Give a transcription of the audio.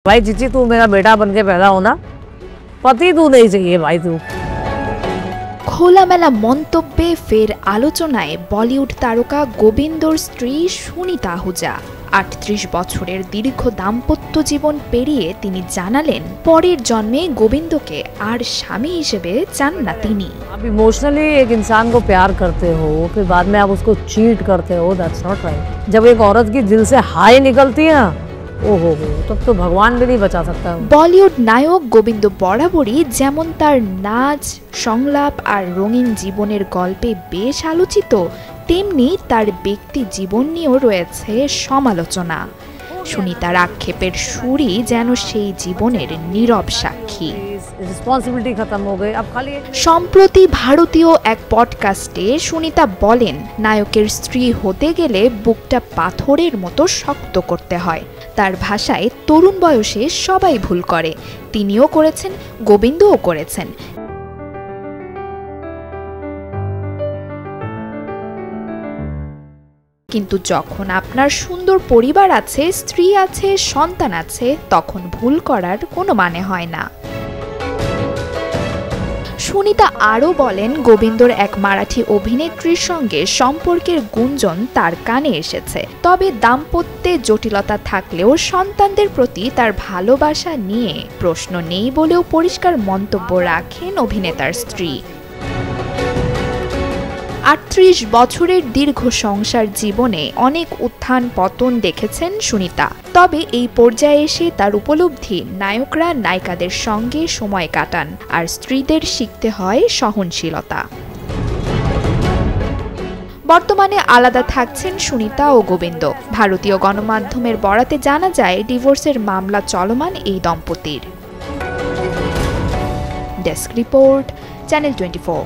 भाई चिची तू मेरा बेटा बन के पैदा होना, पति तू नहीं चाहिए भाई तू। খোলামেলা মন্তব্যে ফের আলোচনায় বলিউড তারকা গোবিন্দর স্ত্রী সুনিতা আহুজা। ৩৮ বছরের দীর্ঘ দাম্পত্য জীবন পেরিয়ে তিনি জানালেন, পরের জন্মে গোবিন্দকে আর স্বামী হিসেবে চান না তিনি। आप इमोशनली एक इंसान को प्यार करते हो, फिर बाद में आप उसको चीट करते हो, दैट्स नॉट राइट। जब एक औरत की दिल से हाय निकलती है ना, ओहो तब तो भगवान भी नहीं बचा सकता। বলিউড নায়ক গোবিন্দ বরাবরই যেমন তার নাচ, সংলাপ আর রঙিন জীবনের গল্পে বেশ আলোচিত, তেমনি তার ব্যক্তি জীবন নিয়েও রয়েছে সমালোচনা। সুনিতার আক্ষেপের সুরই যেন সেই জীবনের নীরব সাক্ষী। সম্প্রতি ভারতীয় এক পডকাস্টে সুনিতা বলেন, নায়কের স্ত্রী হতে গেলে বুকটা পাথরের মতো শক্ত করতে হয়। তার ভাষায়, তরুণ বয়সে সবাই ভুল করে, তিনিও করেছেন, গোবিন্দও করেছেন। কিন্তু যখন আপনার সুন্দর পরিবার আছে, স্ত্রী আছে, সন্তান আছে, তখন ভুল করার কোনো মানে হয় না। সুনিতা আরও বলেন, গোবিন্দর এক মারাঠি অভিনেত্রীর সঙ্গে সম্পর্কের গুঞ্জন তার কানে এসেছে। তবে দাম্পত্যে জটিলতা থাকলেও সন্তানদের প্রতি তার ভালোবাসা নিয়ে প্রশ্ন নেই বলেও পরিষ্কার মন্তব্য রাখেন অভিনেতার স্ত্রী। ৩৮ বছরের দীর্ঘ সংসার জীবনে অনেক উত্থান পতন দেখেছেন সুনিতা। তবে এই পর্যায়ে এসে তার উপলব্ধি, নায়করা নায়িকাদের সঙ্গে সময় কাটান, আর স্ত্রীদের শিখতে হয় সহনশীলতা। বর্তমানে আলাদা থাকছেন সুনিতা ও গোবিন্দ। ভারতীয় গণমাধ্যমের বরাতে জানা যায়, ডিভোর্সের মামলা চলমান এই দম্পতির। Desk report, channel 24।